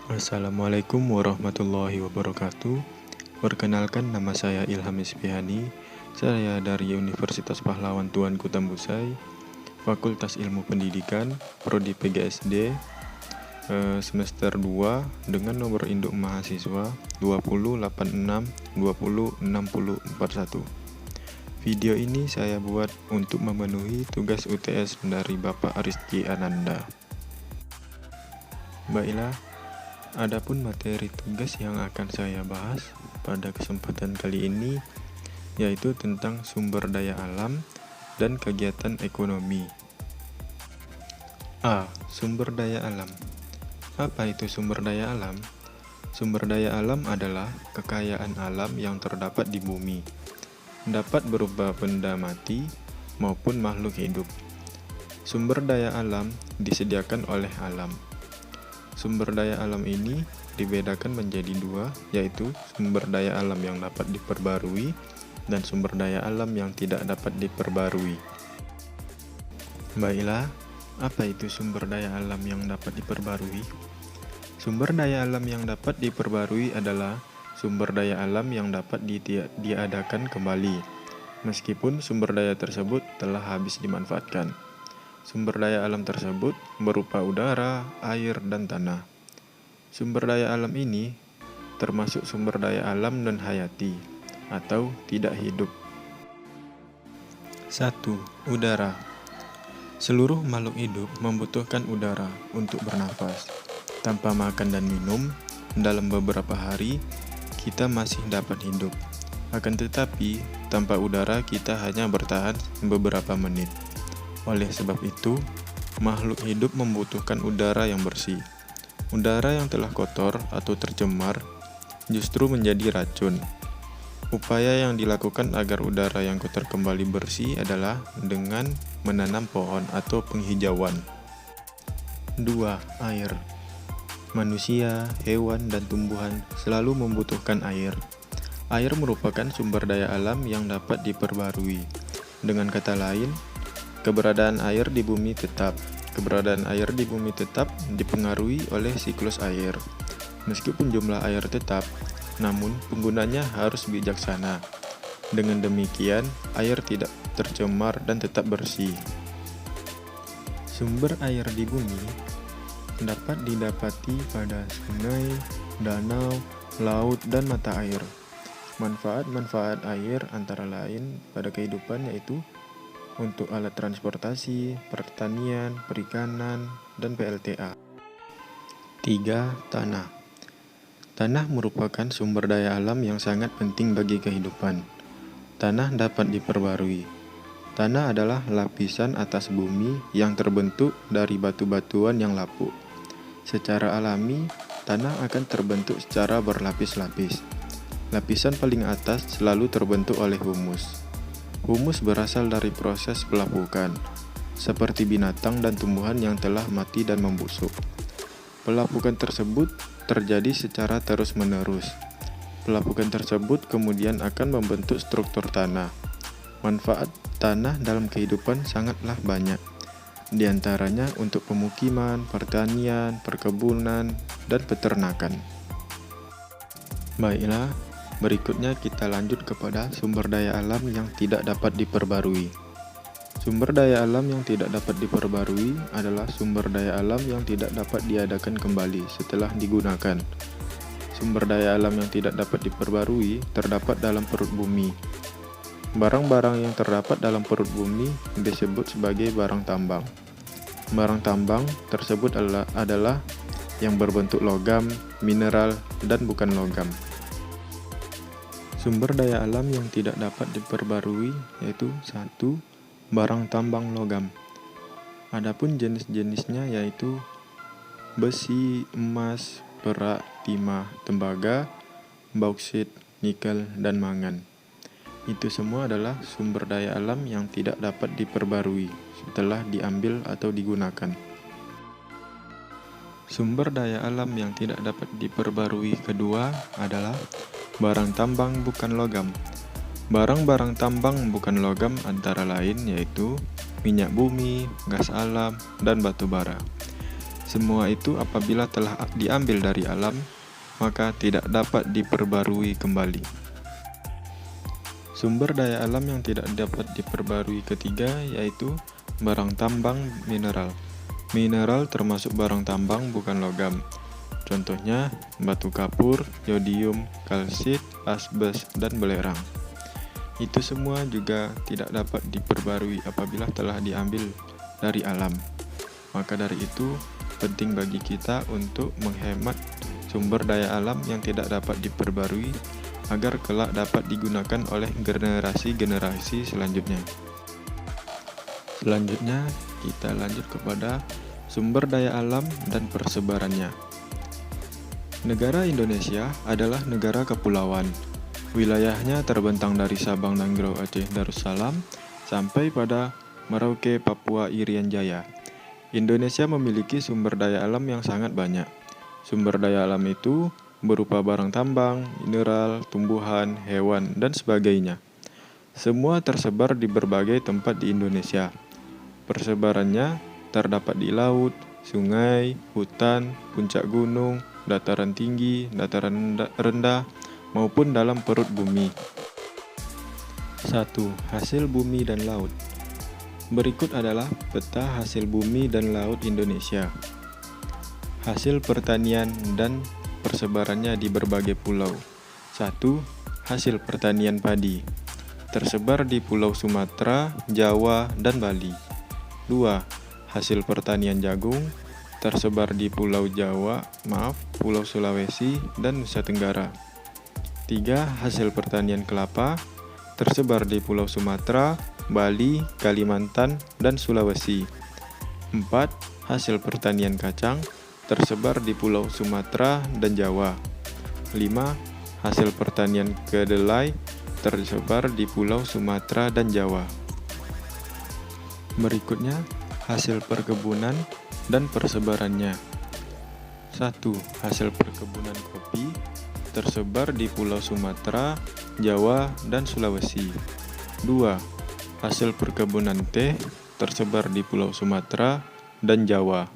Assalamualaikum warahmatullahi wabarakatuh. Perkenalkan, nama saya Ilham Isfihani. Saya dari Universitas Pahlawan Tuanku Tambusai, Fakultas Ilmu Pendidikan, Prodi PGSD, semester 2 dengan nomor induk mahasiswa 2086206041. Video ini saya buat untuk memenuhi tugas UTS dari Bapak Aristi Ananda. Baiklah, adapun materi tugas yang akan saya bahas pada kesempatan kali ini yaitu tentang sumber daya alam dan kegiatan ekonomi. A. Sumber daya alam. Apa itu sumber daya alam? Sumber daya alam adalah kekayaan alam yang terdapat di bumi. Dapat berupa benda mati maupun makhluk hidup. Sumber daya alam disediakan oleh alam. Sumber daya alam ini dibedakan menjadi dua, yaitu sumber daya alam yang dapat diperbarui dan sumber daya alam yang tidak dapat diperbarui. Baiklah, apa itu sumber daya alam yang dapat diperbarui? Sumber daya alam yang dapat diperbarui adalah sumber daya alam yang dapat diadakan kembali, meskipun sumber daya tersebut telah habis dimanfaatkan. Sumber daya alam tersebut berupa udara, air, dan tanah. Sumber daya alam ini termasuk sumber daya alam non-hayati atau tidak hidup. 1. Udara. Seluruh makhluk hidup membutuhkan udara untuk bernafas. Tanpa makan dan minum, dalam beberapa hari kita masih dapat hidup. Akan tetapi, tanpa udara kita hanya bertahan beberapa menit. Oleh sebab itu, makhluk hidup membutuhkan udara yang bersih. Udara yang telah kotor atau tercemar justru menjadi racun. Upaya yang dilakukan agar udara yang kotor kembali bersih adalah dengan menanam pohon atau penghijauan. 2. Air. Manusia, hewan, dan tumbuhan selalu membutuhkan air. Air merupakan sumber daya alam yang dapat diperbarui. Dengan kata lain, keberadaan air di bumi tetap. Keberadaan air di bumi tetap dipengaruhi oleh siklus air. Meskipun jumlah air tetap, namun penggunanya harus bijaksana. Dengan demikian, air tidak tercemar dan tetap bersih. Sumber air di bumi dapat didapati pada sungai, danau, laut, dan mata air. Manfaat-manfaat air antara lain pada kehidupan yaitu untuk alat transportasi, pertanian, perikanan, dan PLTA. 3. Tanah. Tanah merupakan sumber daya alam yang sangat penting bagi kehidupan. Tanah dapat diperbarui. Tanah adalah lapisan atas bumi yang terbentuk dari batu-batuan yang lapuk. Secara alami, tanah akan terbentuk secara berlapis-lapis. Lapisan paling atas selalu terbentuk oleh humus. Humus berasal dari proses pelapukan, seperti binatang dan tumbuhan yang telah mati dan membusuk. Pelapukan tersebut terjadi secara terus-menerus. Pelapukan tersebut kemudian akan membentuk struktur tanah. Manfaat tanah dalam kehidupan sangatlah banyak, di antaranya untuk pemukiman, pertanian, perkebunan, dan peternakan. Baiklah, berikutnya kita lanjut kepada sumber daya alam yang tidak dapat diperbarui. Sumber daya alam yang tidak dapat diperbarui adalah sumber daya alam yang tidak dapat diadakan kembali setelah digunakan. Sumber daya alam yang tidak dapat diperbarui terdapat dalam perut bumi. Barang-barang yang terdapat dalam perut bumi disebut sebagai barang tambang. Barang tambang tersebut adalah yang berbentuk logam, mineral, dan bukan logam. Sumber daya alam yang tidak dapat diperbarui yaitu 1. Barang tambang logam. Adapun jenis-jenisnya yaitu besi, emas, perak, timah, tembaga, bauksit, nikel, dan mangan. Itu semua adalah sumber daya alam yang tidak dapat diperbarui setelah diambil atau digunakan. Sumber daya alam yang tidak dapat diperbarui kedua adalah barang tambang bukan logam. Barang-barang tambang bukan logam antara lain yaitu minyak bumi, gas alam, dan batu bara. Semua itu apabila telah diambil dari alam, maka tidak dapat diperbarui kembali. Sumber daya alam yang tidak dapat diperbarui ketiga yaitu barang tambang mineral. Mineral termasuk barang tambang, bukan logam. Contohnya batu kapur, yodium, kalsit, asbes, dan belerang. Itu semua juga tidak dapat diperbarui apabila telah diambil dari alam. Maka dari itu, penting bagi kita untuk menghemat sumber daya alam yang tidak dapat diperbarui agar kelak dapat digunakan oleh generasi-generasi selanjutnya. Selanjutnya, kita lanjut kepada sumber daya alam dan persebarannya. Negara Indonesia adalah negara kepulauan. Wilayahnya terbentang dari Sabang dan Aceh Darussalam sampai pada Merauke, Papua Irian Jaya. Indonesia memiliki sumber daya alam yang sangat banyak. Sumber daya alam itu berupa barang tambang, mineral, tumbuhan, hewan, dan sebagainya. Semua tersebar di berbagai tempat di Indonesia. Persebarannya terdapat di laut, sungai, hutan, puncak gunung, dataran tinggi, dataran rendah, maupun dalam perut bumi. 1. Hasil bumi dan laut. Berikut adalah peta hasil bumi dan laut Indonesia. Hasil pertanian dan persebarannya di berbagai pulau. 1. Hasil pertanian padi. Tersebar di Pulau Sumatera, Jawa, dan Bali. 2. Hasil pertanian jagung. Tersebar di Pulau Pulau Sulawesi, dan Nusa Tenggara. 3. Hasil pertanian kelapa tersebar di Pulau Sumatera, Bali, Kalimantan, dan Sulawesi. 4. Hasil pertanian kacang tersebar di Pulau Sumatera dan Jawa. 5. Hasil pertanian kedelai tersebar di Pulau Sumatera dan Jawa. Berikutnya, hasil perkebunan dan persebarannya. 1. Hasil perkebunan kopi tersebar di Pulau Sumatera, Jawa, dan Sulawesi. 2. Hasil perkebunan teh tersebar di Pulau Sumatera dan Jawa.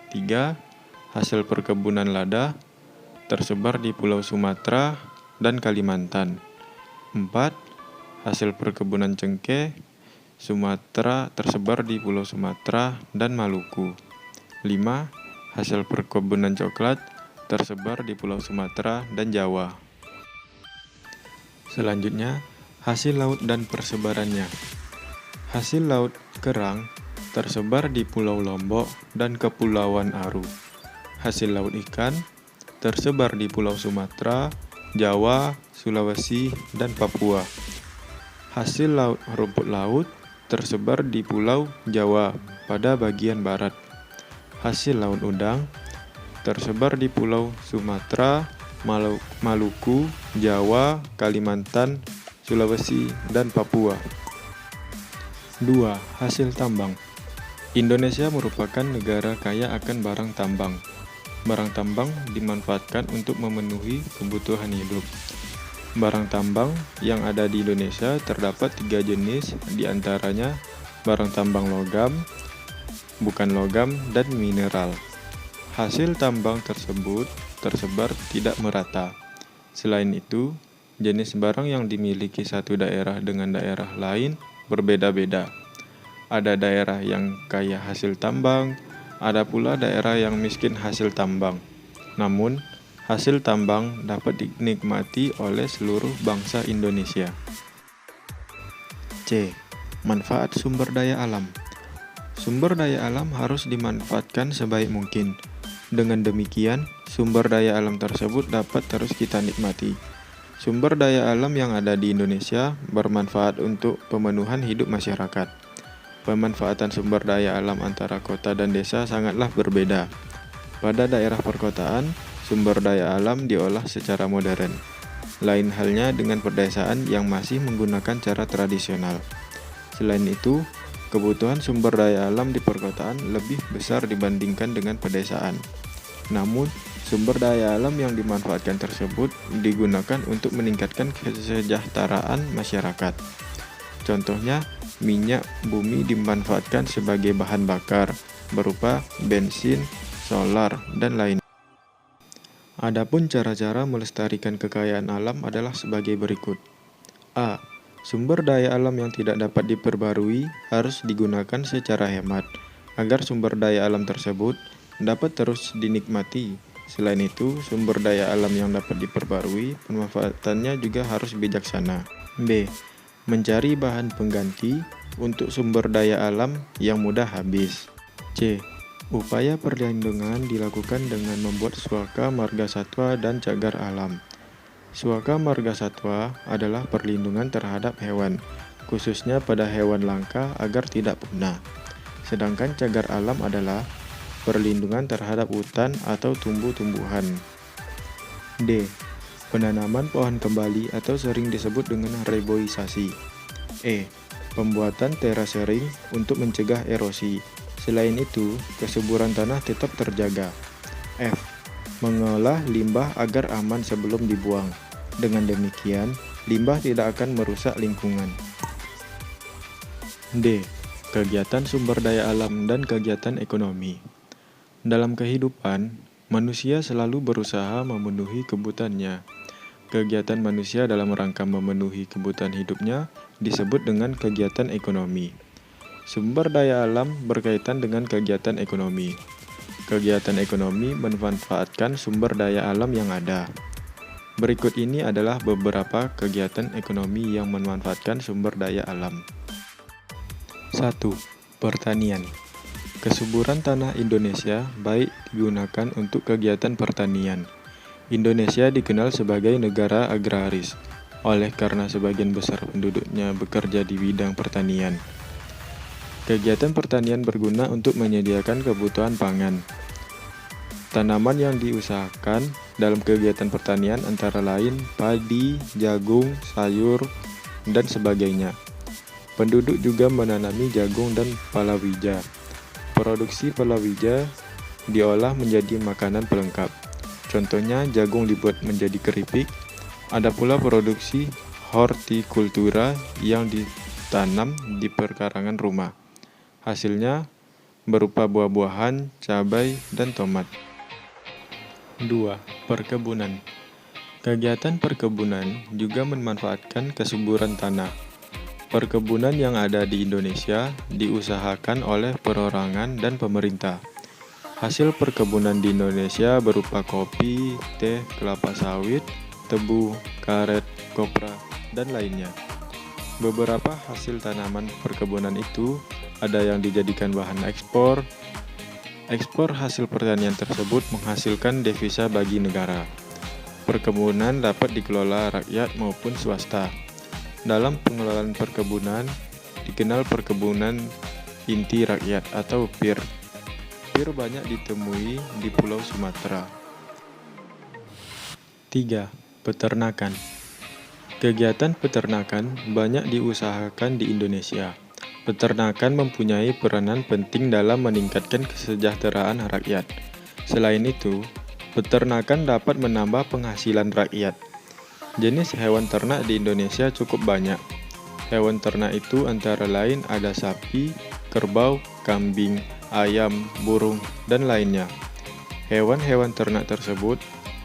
3. Hasil perkebunan lada tersebar di Pulau Sumatera dan Kalimantan. 4. Hasil perkebunan cengkeh Sumatera tersebar di Pulau Sumatera dan Maluku. 5. Hasil perkebunan coklat tersebar di Pulau Sumatera dan Jawa. Selanjutnya, hasil laut dan persebarannya. Hasil laut kerang tersebar di Pulau Lombok dan Kepulauan Aru. Hasil laut ikan tersebar di Pulau Sumatera, Jawa, Sulawesi, dan Papua. Hasil laut rumput laut tersebar di Pulau Jawa pada bagian barat. Hasil laut udang tersebar di Pulau Sumatera, Maluku, Jawa, Kalimantan, Sulawesi, dan Papua. 2. Hasil tambang. Indonesia merupakan negara kaya akan barang tambang. Barang tambang dimanfaatkan untuk memenuhi kebutuhan hidup. Barang tambang yang ada di Indonesia terdapat 3 jenis, diantaranya barang tambang logam, bukan logam, dan mineral. Hasil tambang tersebut tersebar tidak merata. Selain itu, jenis barang yang dimiliki satu daerah dengan daerah lain berbeda-beda. Ada daerah yang kaya hasil tambang, ada pula daerah yang miskin hasil tambang. Namun, hasil tambang dapat dinikmati oleh seluruh bangsa Indonesia. C. Manfaat sumber daya alam. Sumber daya alam harus dimanfaatkan sebaik mungkin. Dengan demikian, sumber daya alam tersebut dapat terus kita nikmati. Sumber daya alam yang ada di Indonesia bermanfaat untuk pemenuhan hidup masyarakat. Pemanfaatan sumber daya alam antara kota dan desa sangatlah berbeda. Pada daerah perkotaan, sumber daya alam diolah secara modern. Lain halnya dengan pedesaan yang masih menggunakan cara tradisional. Selain itu, kebutuhan sumber daya alam di perkotaan lebih besar dibandingkan dengan pedesaan. Namun, sumber daya alam yang dimanfaatkan tersebut digunakan untuk meningkatkan kesejahteraan masyarakat. Contohnya, minyak bumi dimanfaatkan sebagai bahan bakar berupa bensin, solar, dan lain. Adapun cara-cara melestarikan kekayaan alam adalah sebagai berikut. A. Sumber daya alam yang tidak dapat diperbarui harus digunakan secara hemat, agar sumber daya alam tersebut dapat terus dinikmati. Selain itu, sumber daya alam yang dapat diperbarui, pemanfaatannya juga harus bijaksana. B. Mencari bahan pengganti untuk sumber daya alam yang mudah habis. C. Upaya perlindungan dilakukan dengan membuat suaka margasatwa dan cagar alam. Suaka margasatwa adalah perlindungan terhadap hewan, khususnya pada hewan langka agar tidak punah. Sedangkan cagar alam adalah perlindungan terhadap hutan atau tumbuh-tumbuhan. D. Penanaman pohon kembali atau sering disebut dengan reboisasi. E. Pembuatan terasering untuk mencegah erosi. Selain itu, kesuburan tanah tetap terjaga. F. Mengolah limbah agar aman sebelum dibuang. Dengan demikian, limbah tidak akan merusak lingkungan. D. Kegiatan sumber daya alam dan kegiatan ekonomi. Dalam kehidupan, manusia selalu berusaha memenuhi kebutuhannya. Kegiatan manusia dalam rangka memenuhi kebutuhan hidupnya disebut dengan kegiatan ekonomi. Sumber daya alam berkaitan dengan kegiatan ekonomi. Kegiatan ekonomi memanfaatkan sumber daya alam yang ada. Berikut ini adalah beberapa kegiatan ekonomi yang memanfaatkan sumber daya alam. 1. Pertanian. Kesuburan tanah Indonesia baik digunakan untuk kegiatan pertanian. Indonesia dikenal sebagai negara agraris, oleh karena sebagian besar penduduknya bekerja di bidang pertanian. Kegiatan pertanian berguna untuk menyediakan kebutuhan pangan. Tanaman yang diusahakan dalam kegiatan pertanian antara lain padi, jagung, sayur, dan sebagainya. Penduduk juga menanami jagung dan palawija. Produksi palawija diolah menjadi makanan pelengkap. Contohnya jagung dibuat menjadi keripik. Ada pula produksi hortikultura yang ditanam di perkarangan rumah. Hasilnya berupa buah-buahan, cabai, dan tomat. 2. Perkebunan. Kegiatan perkebunan juga memanfaatkan kesuburan tanah. Perkebunan yang ada di Indonesia diusahakan oleh perorangan dan pemerintah. Hasil perkebunan di Indonesia berupa kopi, teh, kelapa sawit, tebu, karet, kopra, dan lainnya. Beberapa hasil tanaman perkebunan itu ada yang dijadikan bahan ekspor. Ekspor hasil pertanian tersebut menghasilkan devisa bagi negara. Perkebunan dapat dikelola rakyat maupun swasta. Dalam pengelolaan perkebunan, dikenal perkebunan inti rakyat atau PIR. PIR banyak ditemui di Pulau Sumatera. 3. Peternakan. Kegiatan peternakan banyak diusahakan di Indonesia. Peternakan mempunyai peranan penting dalam meningkatkan kesejahteraan rakyat. Selain itu, peternakan dapat menambah penghasilan rakyat. Jenis hewan ternak di Indonesia cukup banyak. Hewan ternak itu antara lain ada sapi, kerbau, kambing, ayam, burung, dan lainnya. Hewan-hewan ternak tersebut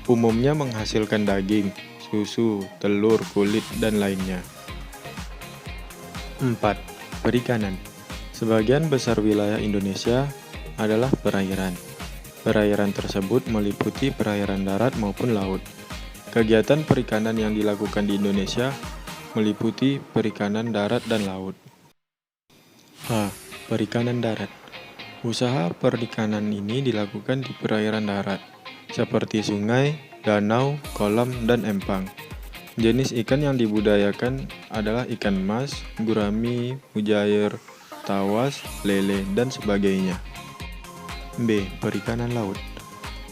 umumnya menghasilkan daging, susu, telur, kulit, dan lainnya. 4. Perikanan. Sebagian besar wilayah Indonesia adalah perairan. Perairan tersebut meliputi perairan darat maupun laut. Kegiatan perikanan yang dilakukan di Indonesia meliputi perikanan darat dan laut. A. Perikanan darat. Usaha perikanan ini dilakukan di perairan darat, seperti sungai, danau, kolam, dan empang. Jenis ikan yang dibudidayakan adalah ikan mas, gurami, mujair, tawas, lele, dan sebagainya. B. Perikanan laut.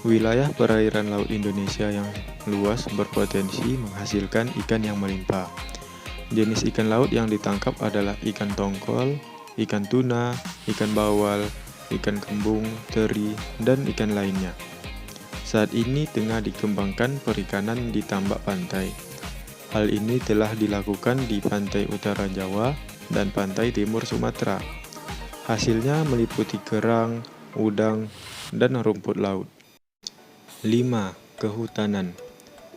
Wilayah perairan laut Indonesia yang luas berpotensi menghasilkan ikan yang melimpah. Jenis ikan laut yang ditangkap adalah ikan tongkol, ikan tuna, ikan bawal, ikan kembung, teri, dan ikan lainnya. Saat ini tengah dikembangkan perikanan di tambak pantai. Hal ini telah dilakukan di pantai utara Jawa dan pantai timur Sumatera. Hasilnya meliputi kerang, udang, dan rumput laut. 5. Kehutanan.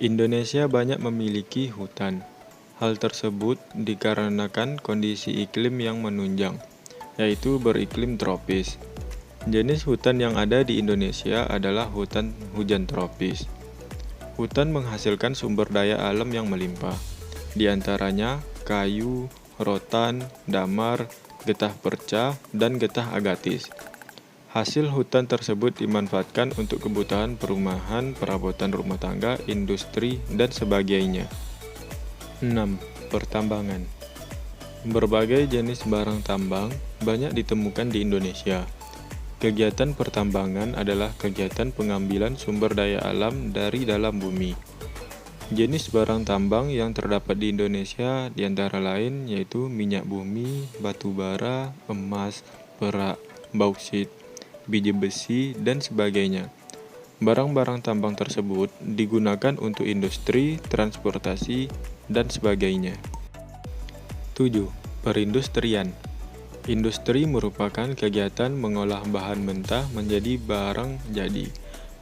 Indonesia banyak memiliki hutan. Hal tersebut dikarenakan kondisi iklim yang menunjang, yaitu beriklim tropis. Jenis hutan yang ada di Indonesia adalah hutan hujan tropis. Hutan menghasilkan sumber daya alam yang melimpah, di antaranya kayu, rotan, damar, getah perca, dan getah agatis. Hasil hutan tersebut dimanfaatkan untuk kebutuhan perumahan, perabotan rumah tangga, industri, dan sebagainya. 6. Pertambangan. Berbagai jenis barang tambang banyak ditemukan di Indonesia. Kegiatan pertambangan adalah kegiatan pengambilan sumber daya alam dari dalam bumi. Jenis barang tambang yang terdapat di Indonesia diantara lain yaitu minyak bumi, batu bara, emas, perak, bauksit, biji besi, dan sebagainya. Barang-barang tambang tersebut digunakan untuk industri, transportasi, dan sebagainya. 7. Perindustrian. Industri merupakan kegiatan mengolah bahan mentah menjadi barang jadi.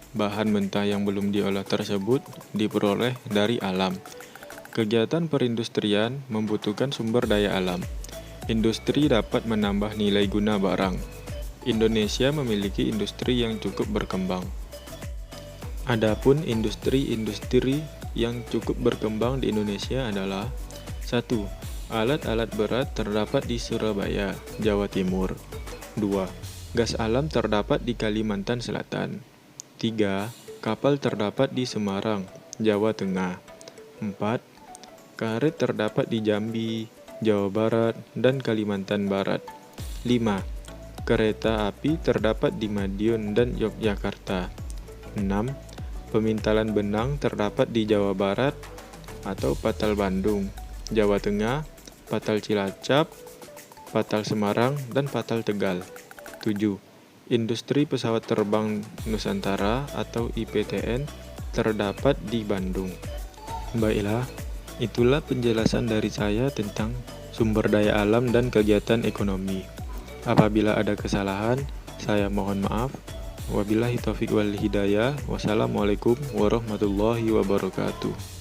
Bahan mentah yang belum diolah tersebut diperoleh dari alam. Kegiatan perindustrian membutuhkan sumber daya alam. Industri dapat menambah nilai guna barang. Indonesia memiliki industri yang cukup berkembang. Adapun industri-industri yang cukup berkembang di Indonesia adalah 1. Alat-alat berat terdapat di Surabaya, Jawa Timur. 2. Gas alam terdapat di Kalimantan Selatan. 3. Kapal terdapat di Semarang, Jawa Tengah. 4. Karet terdapat di Jambi, Jawa Barat, dan Kalimantan Barat. 5. Kereta api terdapat di Madiun dan Yogyakarta. 6. Pemintalan benang terdapat di Jawa Barat atau Patal Bandung, Jawa Tengah, Patal Cilacap, Patal Semarang, dan Patal Tegal. 7. Industri pesawat terbang Nusantara atau IPTN terdapat di Bandung. Baiklah, itulah penjelasan dari saya tentang sumber daya alam dan kegiatan ekonomi. Apabila ada kesalahan, saya mohon maaf. Wabillahi taufiq wal hidayah. Wassalamualaikum warahmatullahi wabarakatuh.